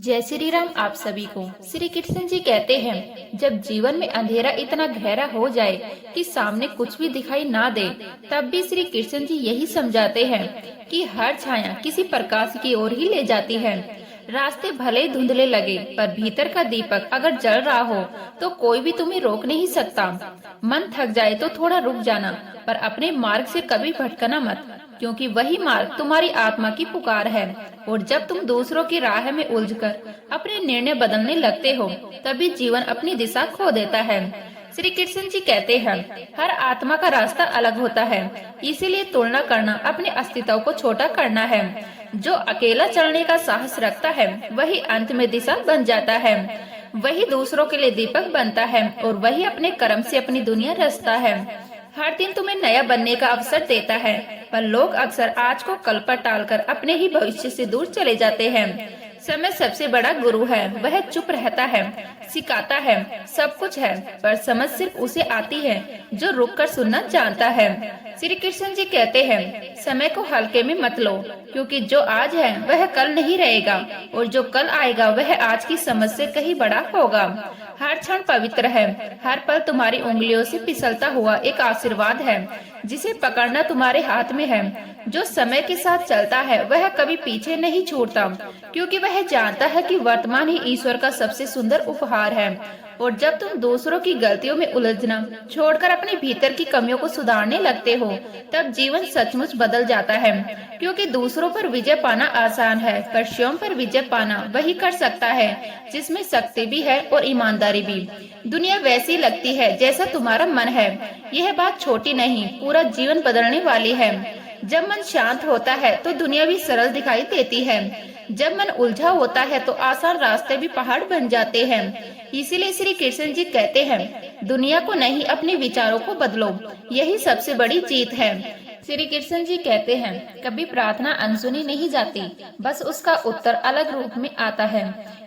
जय श्री राम। आप सभी को श्री कृष्ण जी कहते हैं, जब जीवन में अंधेरा इतना गहरा हो जाए कि सामने कुछ भी दिखाई ना दे, तब भी श्री कृष्ण जी यही समझाते हैं कि हर छाया किसी प्रकाश की ओर ही ले जाती है। रास्ते भले ही धुंधले लगे, पर भीतर का दीपक अगर जल रहा हो तो कोई भी तुम्हें रोक नहीं सकता। मन थक जाए तो थोड़ा रुक जाना, पर अपने मार्ग से कभी भटकना मत, क्योंकि वही मार्ग तुम्हारी आत्मा की पुकार है। और जब तुम दूसरों की राह में उलझकर अपने निर्णय बदलने लगते हो, तभी जीवन अपनी दिशा खो देता है। श्री कृष्ण जी कहते हैं, हर आत्मा का रास्ता अलग होता है, इसीलिए तुलना करना अपने अस्तित्व को छोटा करना है। जो अकेला चलने का साहस रखता है, वही अंत में दिशा बन जाता है, वही दूसरों के लिए दीपक बनता है, और वही अपने कर्म से अपनी दुनिया रचता है। हर दिन तुम्हें नया बनने का अवसर देता है, पर लोग अक्सर आज को कल पर टालकर अपने ही भविष्य से दूर चले जाते हैं। समय सबसे बड़ा गुरु है, वह चुप रहता है, सिखाता है, सब कुछ है, पर समझ सिर्फ उसे आती है जो रुककर सुनना जानता है। श्री कृष्ण जी कहते हैं, समय को हल्के में मत लो, क्योंकि जो आज है वह कल नहीं रहेगा, और जो कल आएगा वह आज की समझ से कहीं बड़ा होगा। हर क्षण पवित्र है, हर पल तुम्हारी उंगलियों से फिसलता हुआ एक आशीर्वाद है, जिसे पकड़ना तुम्हारे हाथ में है। जो समय के साथ चलता है वह कभी पीछे नहीं छूटता, क्योंकि वह जानता है कि वर्तमान ही ईश्वर का सबसे सुंदर उपहार है। और जब तुम दूसरों की गलतियों में उलझना छोड़कर अपने भीतर की कमियों को सुधारने लगते हो, तब जीवन सचमुच बदल जाता है। क्योंकि दूसरों पर विजय पाना आसान है, पर स्वयं पर विजय पाना वही कर सकता है जिसमें शक्ति भी है और ईमानदारी भी। दुनिया वैसी लगती है जैसा तुम्हारा मन है। यह बात छोटी नहीं, पूरा जीवन बदलने वाली है। जब मन शांत होता है तो दुनिया भी सरल दिखाई देती है। जब मन उलझा होता है तो आसान रास्ते भी पहाड़ बन जाते हैं। इसीलिए श्री कृष्ण जी कहते हैं, दुनिया को नहीं, अपने विचारों को बदलो, यही सबसे बड़ी जीत है। श्री कृष्ण जी कहते हैं, कभी प्रार्थना अनसुनी नहीं जाती, बस उसका उत्तर अलग रूप में आता है।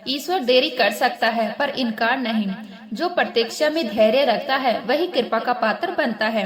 ईश्वर देरी कर सकता है, पर इनकार नहीं। जो प्रतीक्षा में धैर्य रखता है वही कृपा का पात्र बनता है,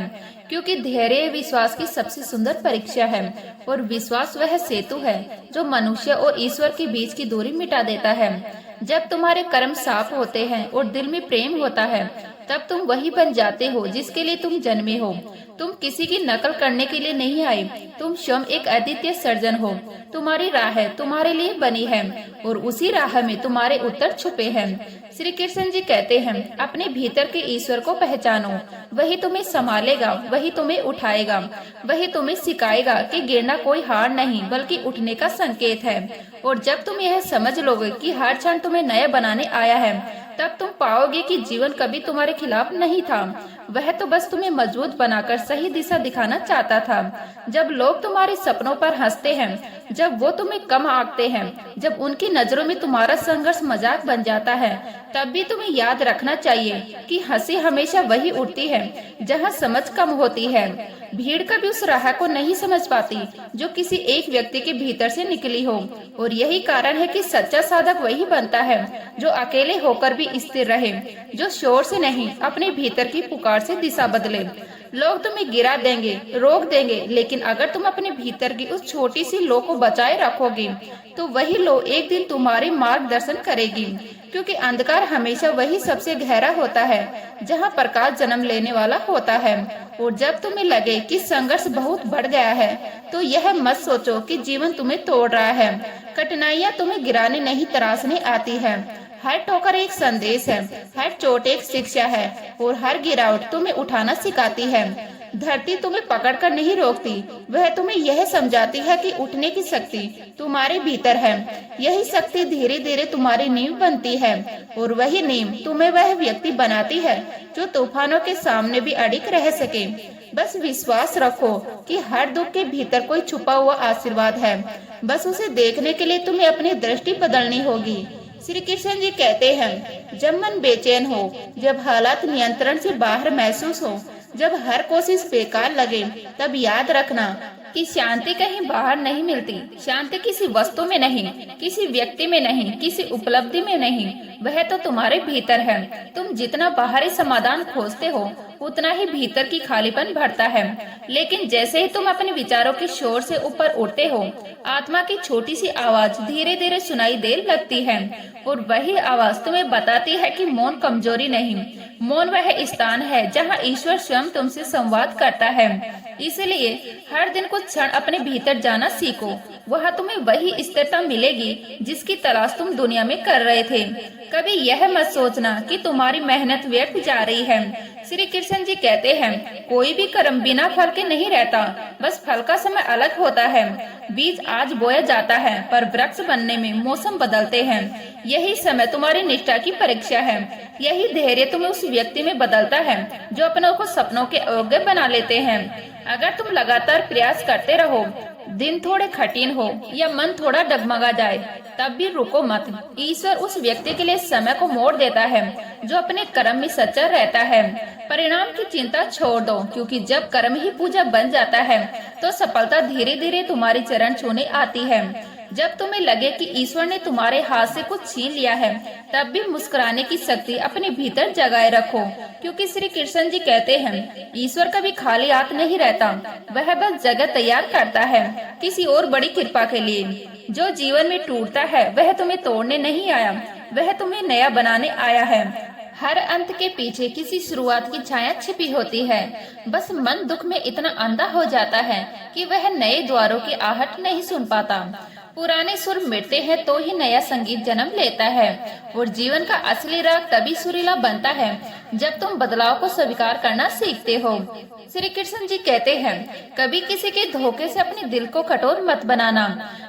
क्योंकि धैर्य विश्वास की सबसे सुंदर परीक्षा है, और विश्वास वह सेतु है जो मनुष्य और ईश्वर के बीच की दूरी मिटा देता है। जब तुम्हारे कर्म साफ होते हैं और दिल में प्रेम होता है, तब तुम वही बन जाते हो जिसके लिए तुम जन्मे हो। तुम किसी की नकल करने के लिए नहीं आए, तुम स्वयं एक अद्वितीय सर्जन हो। तुम्हारी राह तुम्हारे लिए बनी है, और उसी राह में तुम्हारे उत्तर छुपे हैं। श्री कृष्ण जी कहते हैं, अपने भीतर के ईश्वर को पहचानो, वही तुम्हें संभालेगा, वही तुम्हें उठाएगा, वही तुम्हें सिखाएगा कि गिरना कोई हार नहीं बल्कि उठने का संकेत है। और जब तुम यह समझ लोगे कि हर क्षण तुम्हें नया बनाने आया है, तब तुम पाओगे कि जीवन कभी तुम्हारे खिलाफ नहीं था, वह तो बस तुम्हें मजबूत बनाकर सही दिशा दिखाना चाहता था। जब लोग तुम्हारे सपनों पर हंसते हैं, जब वो तुम्हें कम आंकते हैं, जब उनकी नजरों में तुम्हारा संघर्ष मजाक बन जाता है, तब भी तुम्हें याद रखना चाहिए कि हंसी हमेशा वही उठती है जहाँ समझ कम होती है। भीड़ कभी उस राह को नहीं समझ पाती जो किसी एक व्यक्ति के भीतर से निकली हो, और यही कारण है कि सच्चा साधक वही बनता है जो अकेले होकर भी स्थिर रहे, जो शोर से नहीं, अपने भीतर की पुकार से दिशा बदले। लोग तुम्हें गिरा देंगे, रोक देंगे, लेकिन अगर तुम अपने भीतर की उस छोटी सी लो को बचाए रखोगे, तो वही लो एक दिन तुम्हारे मार्गदर्शन करेगी। क्योंकि अंधकार हमेशा वही सबसे गहरा होता है जहाँ प्रकाश जन्म लेने वाला होता है। और जब तुम्हें लगे कि संघर्ष बहुत बढ़ गया है, तो यह मत सोचो कि जीवन तुम्हें तोड़ रहा है। कठिनाइयाँ तुम्हें गिराने नहीं, तराशने आती है। हर ठोकर एक संदेश है, हर चोट एक शिक्षा है, और हर गिरावट तुम्हें उठाना सिखाती है। धरती तुम्हें पकड़कर नहीं रोकती, वह तुम्हें यह समझाती है कि उठने की शक्ति तुम्हारे भीतर है। यही शक्ति धीरे धीरे तुम्हारी नींव बनती है, और वही नींव तुम्हें वह व्यक्ति बनाती है जो तूफानों के सामने भी अडिग रह सके। बस विश्वास रखो कि हर दुख के भीतर कोई छुपा हुआ आशीर्वाद है, बस उसे देखने के लिए तुम्हें अपनी दृष्टि बदलनी होगी। श्री कृष्ण जी कहते हैं, जब मन बेचैन हो, जब हालात नियंत्रण से बाहर महसूस हो, जब हर कोशिश बेकार लगे, तब याद रखना कि शांति कहीं बाहर नहीं मिलती। शांति किसी वस्तु में नहीं, किसी व्यक्ति में नहीं, किसी उपलब्धि में नहीं, वह तो तुम्हारे भीतर है। तुम जितना बाहरी समाधान खोजते हो, उतना ही भीतर की खालीपन भरता है। लेकिन जैसे ही तुम अपने विचारों के शोर से ऊपर उठते हो, आत्मा की छोटी सी आवाज धीरे धीरे सुनाई दे लगती है, और वही आवाज तुम्हें बताती है कि मौन कमजोरी नहीं, मौन वह स्थान है जहाँ ईश्वर स्वयं तुमसे संवाद करता है। इसलिए हर दिन कुछ क्षण अपने भीतर जाना सीखो, वहाँ तुम्हें वही स्थिरता मिलेगी जिसकी तलाश तुम दुनिया में कर रहे थे। कभी यह मत सोचना कि तुम्हारी मेहनत व्यर्थ जा रही है। श्री कृष्ण जी कहते हैं, कोई भी कर्म बिना फल के नहीं रहता, बस फल का समय अलग होता है। बीज आज बोया जाता है, पर वृक्ष बनने में मौसम बदलते हैं। यही समय तुम्हारी निष्ठा की परीक्षा है। यही धैर्य तुम्हें उस व्यक्ति में बदलता है जो अपनों को सपनों के योग्य बना लेते हैं। अगर तुम लगातार प्रयास करते रहो, दिन थोड़े कठिन हो या मन थोड़ा डगमगा जाए, तब भी रुको मत। ईश्वर उस व्यक्ति के लिए समय को मोड़ देता है जो अपने कर्म में सच्चा रहता है। परिणाम की चिंता छोड़ दो, क्योंकि जब कर्म ही पूजा बन जाता है तो सफलता धीरे धीरे तुम्हारे चरण छूने आती है। जब तुम्हें लगे कि ईश्वर ने तुम्हारे हाथ से कुछ छीन लिया है, तब भी मुस्कुराने की शक्ति अपने भीतर जगाए रखो, क्योंकि श्री कृष्ण जी कहते हैं, ईश्वर कभी खाली हाथ नहीं रहता, वह बस जगह तैयार करता है किसी और बड़ी कृपा के लिए। जो जीवन में टूटता है वह तुम्हें तोड़ने नहीं आया, वह तुम्हें नया बनाने आया है। हर अंत के पीछे किसी शुरुआत की छाया छिपी होती है। बस मन दुख में इतना अंधा हो जाता है कि वह नए द्वारों की आहट नहीं सुन पाता। पुराने सुर मिटते हैं तो ही नया संगीत जन्म लेता है, और जीवन का असली राग तभी सुरीला बनता है जब तुम बदलाव को स्वीकार करना सीखते हो। श्री कृष्ण जी कहते हैं, कभी किसी के धोखे से अपने दिल को कठोर मत बनाना।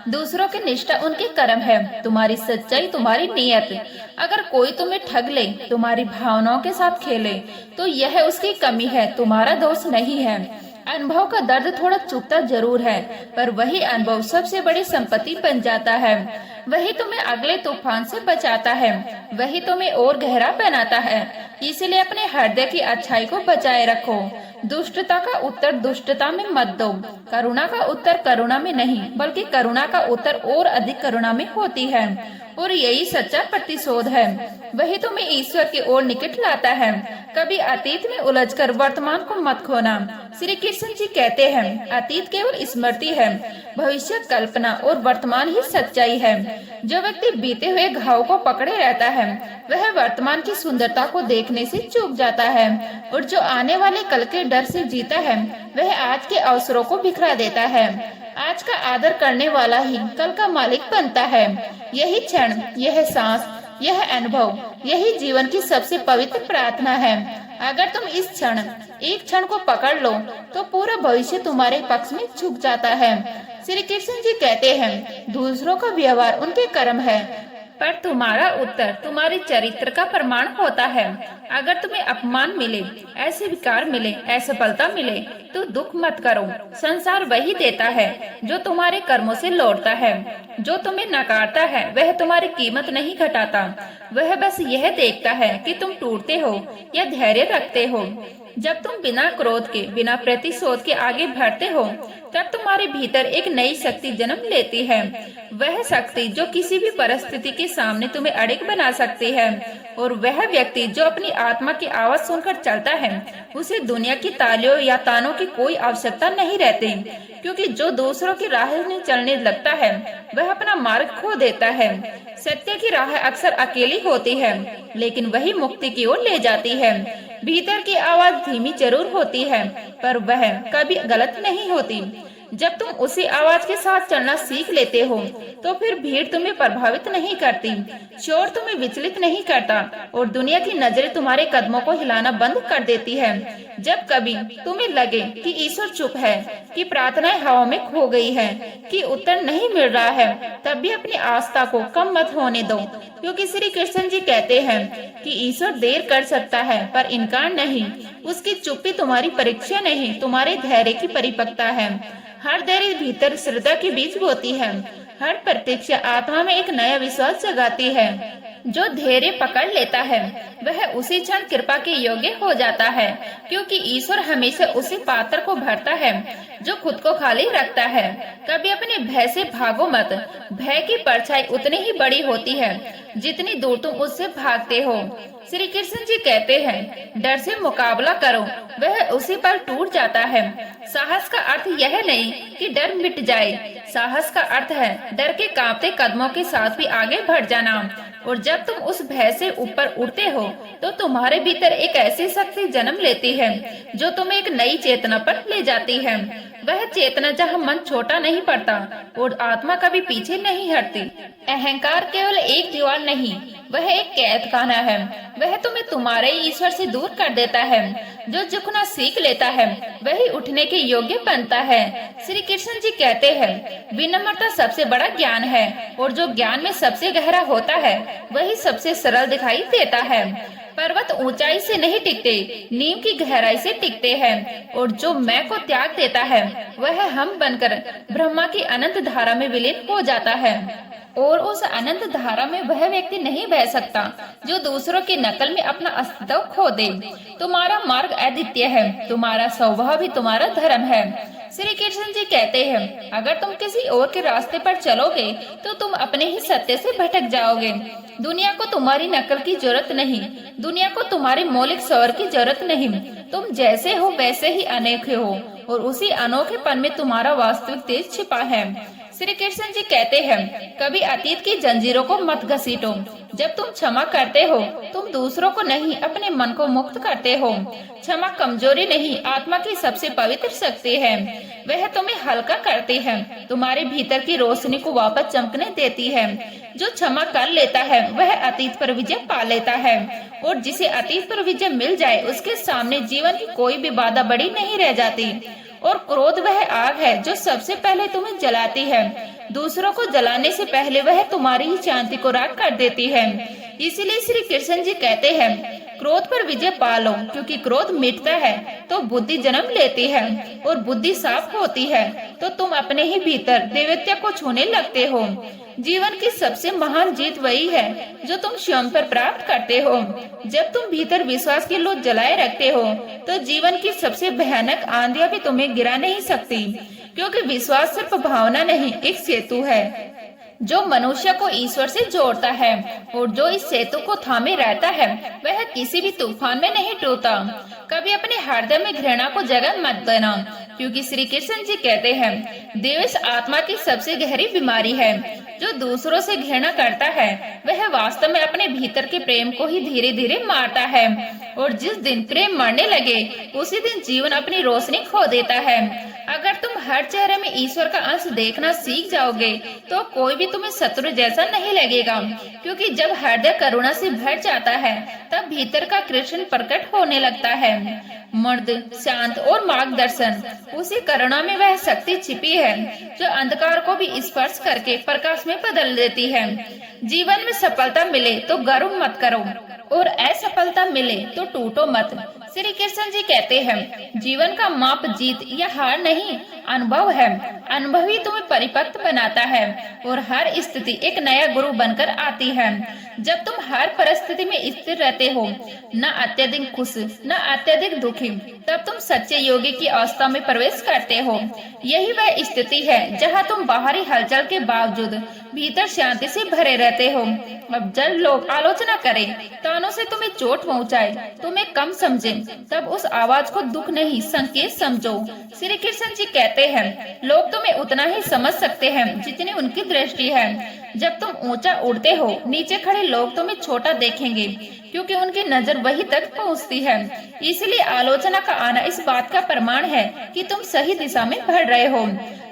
दूसरों की निष्ठा उनके कर्म है, तुम्हारी सच्चाई तुम्हारी नीयत। अगर कोई तुम्हें ठग ले, तुम्हारी भावनाओं के साथ खेले, तो यह उसकी कमी है, तुम्हारा दोष नहीं है। अनुभव का दर्द थोड़ा चुभता जरूर है, पर वही अनुभव सबसे बड़ी संपत्ति बन जाता है। वही तुम्हें अगले तूफान से बचाता है, वही तुम्हें और गहरा बनाता है। इसलिए अपने हृदय की अच्छाई को बचाए रखो। दुष्टता का उत्तर दुष्टता में मत दो, करुणा का उत्तर करुणा में नहीं, बल्कि करुणा का उत्तर और अधिक करुणा में होती है, और यही सच्चा प्रतिशोध है। वही तुम्हें ईश्वर की ओर निकट लाता है। कभी अतीत में उलझकर वर्तमान को मत खोना। श्री कृष्ण जी कहते हैं, अतीत केवल स्मृति है, भविष्य कल्पना, और वर्तमान ही सच्चाई है। जो व्यक्ति बीते हुए घाव को पकड़े रहता है, वह वर्तमान की सुंदरता को देखने से चूक जाता है, और जो आने वाले कल के डर से जीता है, वह आज के अवसरों को बिखरा देता है। आज का आदर करने वाला ही कल का मालिक बनता है। यही क्षण, यह सांस, यह अनुभव, यही जीवन की सबसे पवित्र प्रार्थना है। अगर तुम इस क्षण, एक क्षण को पकड़ लो, तो पूरा भविष्य तुम्हारे पक्ष में झुक जाता है। श्री कृष्ण जी कहते हैं, दूसरों का व्यवहार उनके कर्म है, पर तुम्हारा उत्तर तुम्हारे चरित्र का प्रमाण होता है। अगर तुम्हें अपमान मिले, ऐसे विकार मिले, असफलता मिले, तो दुख मत करो। संसार वही देता है जो तुम्हारे कर्मों से लौटता है। जो तुम्हें नकारता है वह तुम्हारी कीमत नहीं घटाता, वह बस यह देखता है कि तुम टूटते हो या धैर्य रखते हो। जब तुम बिना क्रोध के, बिना प्रतिशोध के आगे बढ़ते हो, तब तुम्हारे भीतर एक नई शक्ति जन्म लेती है। वह शक्ति जो किसी भी परिस्थिति के सामने तुम्हें अड़िग बना सकती है। और वह व्यक्ति जो अपनी आत्मा की आवाज सुनकर चलता है, उसे दुनिया की तालियों या तानों की कोई आवश्यकता नहीं रहती, क्योंकि जो दूसरों की राह में चलने लगता है, वह अपना मार्ग खो देता है। सत्य की राह अक्सर अकेली होती है, लेकिन वही मुक्ति की ओर ले जाती है। भीतर की आवाज धीमी जरूर होती है, पर वह कभी गलत नहीं होती। जब तुम उसी आवाज के साथ चलना सीख लेते हो, तो फिर भीड़ तुम्हें प्रभावित नहीं करती, शोर तुम्हें विचलित नहीं करता, और दुनिया की नजरें तुम्हारे कदमों को हिलाना बंद कर देती है। जब कभी तुम्हें लगे कि ईश्वर चुप है, कि प्रार्थनाएं हवा में खो गई है, कि उत्तर नहीं मिल रहा है, तब भी अपनी आस्था को कम मत होने दो, क्योंकि श्री कृष्ण जी कहते हैं कि ईश्वर देर कर सकता है, पर इनकार नहीं। उसकी चुप्पी तुम्हारी परीक्षा नहीं, तुम्हारे धैर्य की परिपक्वता है। हर धैर्य भीतर श्रद्धा के बीज बोती है। हर प्रतीक्षा आत्मा में एक नया विश्वास जगाती है। जो धैर्य पकड़ लेता है वह उसी क्षण कृपा के योग्य हो जाता है, क्योंकि ईश्वर हमेशा उसी पात्र को भरता है जो खुद को खाली रखता है। कभी अपने भय से भागो मत। भय की परछाई उतनी ही बड़ी होती है जितनी दूर तुम उससे भागते हो। श्री कृष्ण जी कहते हैं, डर से मुकाबला करो, वह उसी पर टूट जाता है। साहस का अर्थ यह नहीं कि डर मिट जाए, साहस का अर्थ है डर के कांपते कदमों के साथ भी आगे बढ़ जाना। और जब तुम उस भय से ऊपर उठते हो तो तुम्हारे भीतर एक ऐसी शक्ति जन्म लेती है जो तुम्हें एक नई चेतना पर ले जाती है। वह चेतना जहाँ मन छोटा नहीं पड़ता और आत्मा कभी पीछे नहीं हटती। अहंकार केवल एक दीवार नहीं, वह एक कैद खाना है। वह तुम्हें तुम्हारे ईश्वर से दूर कर देता है। जो झुकना सीख लेता है वही उठने के योग्य बनता है। श्री कृष्ण जी कहते हैं, विनम्रता सबसे बड़ा ज्ञान है और जो ज्ञान में सबसे गहरा होता है वही सबसे सरल दिखाई देता है। पर्वत ऊंचाई से नहीं टिकते, नीम की गहराई से टिकते हैं। और जो मैं को त्याग देता है वह हम बनकर ब्रह्मा की अनंत धारा में विलीन हो जाता है। और उस अनंत धारा में वह व्यक्ति नहीं बह सकता जो दूसरों की नकल में अपना अस्तित्व खो दे। तुम्हारा मार्ग अद्वितीय है, तुम्हारा स्वभाव भी तुम्हारा धर्म है। श्री कृष्ण जी कहते हैं, अगर तुम किसी और के रास्ते पर चलोगे तो तुम अपने ही सत्य से भटक जाओगे। दुनिया को तुम्हारी नकल की जरूरत नहीं, दुनिया को तुम्हारे मौलिक स्वर की जरूरत नहीं। तुम जैसे हो वैसे ही अनोखे हो और उसी अनोखेपन में तुम्हारा वास्तविक तेज छिपा है। श्री कृष्ण जी कहते हैं, कभी अतीत की जंजीरों को मत घसीटो। जब तुम क्षमा करते हो तुम दूसरों को नहीं अपने मन को मुक्त करते हो। क्षमा कमजोरी नहीं, आत्मा की सबसे पवित्र शक्ति है। वह तुम्हें हल्का करती है, तुम्हारे भीतर की रोशनी को वापस चमकने देती है। जो क्षमा कर लेता है वह अतीत पर विजय पा लेता है और जिसे अतीत पर विजय मिल जाए उसके सामने जीवन की कोई भी बाधा बड़ी नहीं रह जाती। और क्रोध वह आग है जो सबसे पहले तुम्हें जलाती है। दूसरों को जलाने से पहले वह तुम्हारी ही शांति को राख कर देती है। इसीलिए श्री कृष्ण जी कहते हैं, क्रोध पर विजय पा लो, क्योंकि क्रोध मिटता है तो बुद्धि जन्म लेती है और बुद्धि साफ होती है तो तुम अपने ही भीतर दैवत्य को छूने लगते हो। जीवन की सबसे महान जीत वही है जो तुम स्वयं पर प्राप्त करते हो। जब तुम भीतर विश्वास की लौ जलाए रखते हो तो जीवन की सबसे भयानक आंधियां भी तुम्हें गिरा नहीं सकती, क्योंकि विश्वास सिर्फ भावना नहीं, एक सेतु है जो मनुष्य को ईश्वर से जोड़ता है। और जो इस सेतु को थामे रहता है वह किसी भी तूफान में नहीं टूटता। कभी अपने हृदय में घृणा को जगह मत देना, क्योंकि श्री कृष्ण जी कहते हैं, द्वेष आत्मा की सबसे गहरी बीमारी है। जो दूसरों से घृणा करता है वह वास्तव में अपने भीतर के प्रेम को ही धीरे धीरे मारता है। और जिस दिन प्रेम मरने लगे उसी दिन जीवन अपनी रोशनी खो देता है। अगर तुम हर चेहरे में ईश्वर का अंश देखना सीख जाओगे तो कोई भी तुम्हें शत्रु जैसा नहीं लगेगा, क्योंकि जब हृदय करुणा से भर जाता है तब भीतर का कृष्ण प्रकट होने लगता है। मर्द शांत और मार्गदर्शन, उसी करुणा में वह शक्ति छिपी है जो अंधकार को भी स्पर्श करके प्रकाश में बदल देती है। जीवन में सफलता मिले तो गर्व मत करो और असफलता मिले तो टूटो मत। श्री कृष्ण जी कहते हैं, जीवन का माप जीत या हार नहीं, अनुभव है। अनुभव ही तुम्हें परिपक्व बनाता है और हर स्थिति एक नया गुरु बनकर आती है। जब तुम हर परिस्थिति में स्थिर रहते हो, न अत्यधिक खुश न अत्यधिक दुखी, तब तुम सच्चे योगी की अवस्था में प्रवेश करते हो। यही वह स्थिति है जहाँ तुम बाहरी हलचल के बावजूद भीतर शांति से भरे रहते हो। अब जब लोग आलोचना करें, तानों से तुम्हें चोट पहुँचाए, तुम्हें कम समझे, तब उस आवाज को दुख नहीं संकेत समझो। श्री कृष्ण जी कहते हैं, लोग तुम्हें उतना ही समझ सकते हैं जितनी उनकी दृष्टि है। जब तुम ऊंचा उड़ते हो नीचे खड़े लोग तुम्हें छोटा देखेंगे, क्योंकि उनकी नजर वही तक पहुंचती है। इसलिए आलोचना का आना इस बात का प्रमाण है कि तुम सही दिशा में बढ़ रहे हो।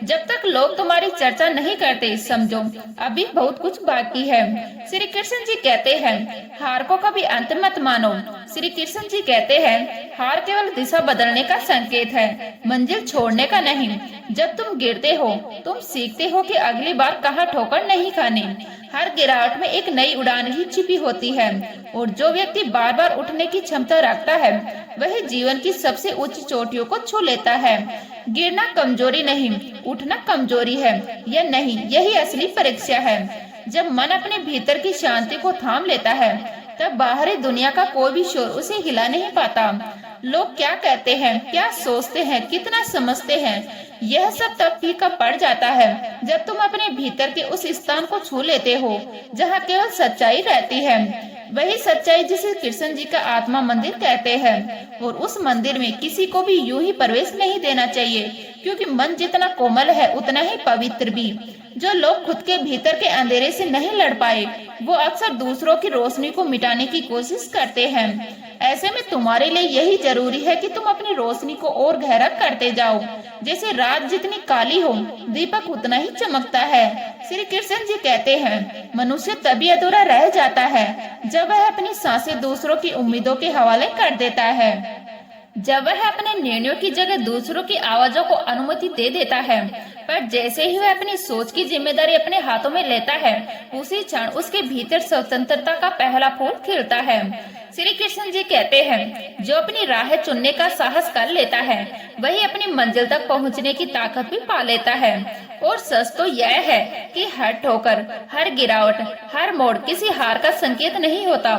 जब तक लोग तुम्हारी चर्चा नहीं करते, समझो अभी बहुत कुछ बाकी है। श्री कृष्ण जी कहते हैं, हार को कभी अंत मत मानो। श्री कृष्ण जी कहते हैं, हार केवल दिशा बदलने का संकेत है, मंजिल छोड़ने का नहीं। जब तुम गिरते हो तुम सीखते हो कि अगली बार कहाँ ठोकर नहीं खानी। हर गिरावट में एक नई उड़ान ही छिपी होती है और जो व्यक्ति बार बार उठने की क्षमता रखता है वह जीवन की सबसे उच्च चोटियों को छू लेता है। गिरना कमजोरी नहीं, उठना कमजोरी है या नहीं, यही असली परीक्षा है। जब मन अपने भीतर की शांति को थाम लेता है तब बाहरी दुनिया का कोई भी शोर उसे हिला नहीं पाता। लोग क्या कहते हैं, क्या सोचते हैं, कितना समझते हैं, यह सब तब फीका पड़ जाता है जब तुम अपने भीतर के उस स्थान को छू लेते हो जहाँ केवल सच्चाई रहती है। वही सच्चाई जिसे कृष्ण जी का आत्मा मंदिर कहते हैं। और उस मंदिर में किसी को भी यूं ही प्रवेश नहीं देना चाहिए, क्योंकि मन जितना कोमल है उतना ही पवित्र भी। जो लोग खुद के भीतर के अंधेरे से नहीं लड़ पाए वो अक्सर दूसरों की रोशनी को मिटाने की कोशिश करते हैं। ऐसे में तुम्हारे लिए यही जरूरी है कि तुम अपनी रोशनी को और गहरा करते जाओ। जैसे रात जितनी काली हो दीपक उतना ही चमकता है। श्री कृष्ण जी कहते हैं मनुष्य तभी अधूरा रह जाता है जब वह अपनी सांसें दूसरों की उम्मीदों के हवाले कर देता है, जब वह अपने निर्णयों की जगह दूसरों की आवाजों को अनुमति दे देता है। पर जैसे ही वह अपनी सोच की जिम्मेदारी अपने हाथों में लेता है उसी क्षण उसके भीतर स्वतंत्रता का पहला फूल खिलता है। श्री कृष्ण जी कहते हैं जो अपनी राह चुनने का साहस कर लेता है वही अपनी मंजिल तक पहुंचने की ताकत भी पा लेता है। और सच तो यह है कि हर ठोकर, हर गिरावट, हर मोड़ किसी हार का संकेत नहीं होता,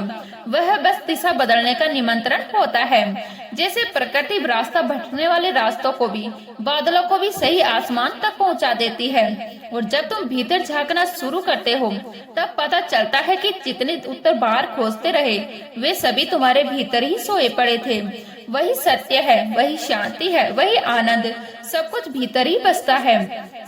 वह बस दिशा बदलने का निमंत्रण होता है। जैसे प्रकृति रास्ता भटकने वाले रास्तों को भी, बादलों को भी सही आसमान तक पहुंचा देती है। और जब तुम भीतर झांकना शुरू करते हो तब पता चलता है कि जितने उत्तर बाहर खोजते रहे वे सभी तुम्हारे भीतर ही सोए पड़े थे। वही सत्य है, वही शांति है, वही आनंद, सब कुछ भीतर ही बसता है।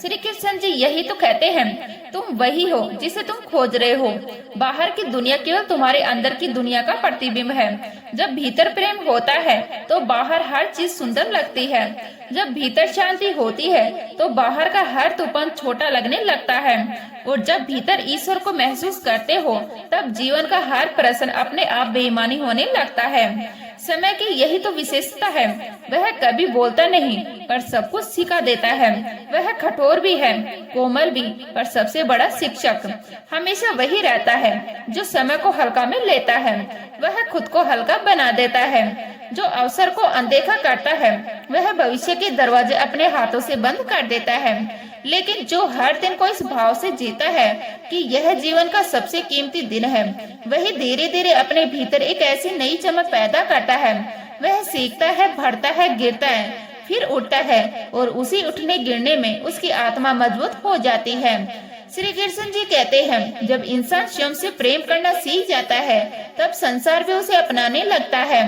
श्री कृष्ण जी यही तो कहते हैं तुम वही हो जिसे तुम खोज रहे हो। बाहर की दुनिया केवल तुम्हारे अंदर की दुनिया का प्रतिबिंब है। जब भीतर प्रेम होता है तो बाहर हर चीज सुंदर लगती है। जब भीतर शांति होती है तो बाहर का हर तूफान छोटा लगने लगता है। और जब भीतर ईश्वर को महसूस करते हो तब जीवन का हर प्रश्न अपने आप बेईमानी होने लगता है। समय की यही तो विशेषता है, वह कभी बोलता नहीं पर सब कुछ सिखा देता है। वह कठोर भी है, कोमल भी, पर सबसे बड़ा शिक्षक हमेशा वही रहता है जो समय को हल्का में लेता है। वह खुद को हल्का बना देता है। जो अवसर को अनदेखा करता है वह भविष्य के दरवाजे अपने हाथों से बंद कर देता है। लेकिन जो हर दिन को इस भाव से जीता है कि यह जीवन का सबसे कीमती दिन है, वही धीरे धीरे अपने भीतर एक ऐसी नई चमक पैदा करता है। वह सीखता है, बढ़ता है, गिरता है, फिर उठता है और उसी उठने गिरने में उसकी आत्मा मजबूत हो जाती है। श्री कृष्ण जी कहते हैं जब इंसान स्वयं से प्रेम करना सीख जाता है तब संसार भी उसे अपनाने लगता है।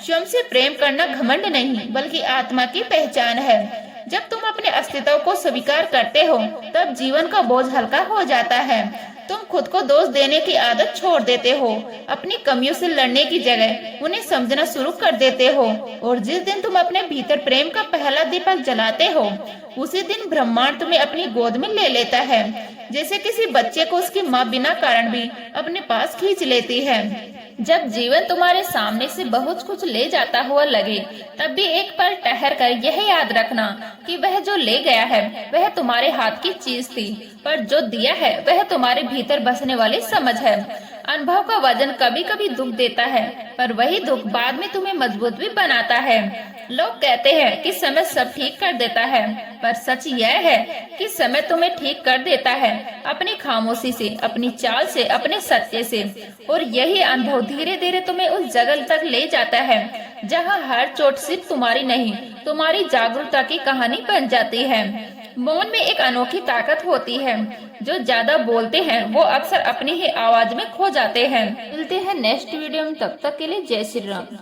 स्वयं से प्रेम करना घमंड नहीं बल्कि आत्मा की पहचान है। जब तुम अपने अस्तित्व को स्वीकार करते हो तब जीवन का बोझ हल्का हो जाता है। तुम खुद को दोष देने की आदत छोड़ देते हो, अपनी कमियों से लड़ने की जगह उन्हें समझना शुरू कर देते हो। और जिस दिन तुम अपने भीतर प्रेम का पहला दीपक जलाते हो उसी दिन ब्रह्मांड तुम्हें अपनी गोद में ले लेता है, जैसे किसी बच्चे को उसकी माँ बिना कारण भी अपने पास खींच लेती है। जब जीवन तुम्हारे सामने से बहुत कुछ ले जाता हुआ लगे तब भी एक पल ठहर कर यह याद रखना कि वह जो ले गया है वह तुम्हारे हाथ की चीज थी, पर जो दिया है वह तुम्हारे भीतर बसने वाली समझ है। अनुभव का वजन कभी कभी दुख देता है पर वही दुख बाद में तुम्हें मजबूत भी बनाता है। लोग कहते हैं कि समय सब ठीक कर देता है, पर सच यह है कि समय तुम्हें ठीक कर देता है अपनी खामोशी से, अपनी चाल से, अपने सत्य से। और यही अनुभव धीरे धीरे तुम्हें उस जगह तक ले जाता है जहां हर चोट सिर्फ तुम्हारी नहीं तुम्हारी जागरूकता की कहानी बन जाती है। मौन में एक अनोखी ताकत होती है। जो ज्यादा बोलते हैं वो अक्सर अपनी ही आवाज में खो जाते हैं। मिलते हैं नेक्स्ट वीडियो में, तब तक के लिए जय श्री राम।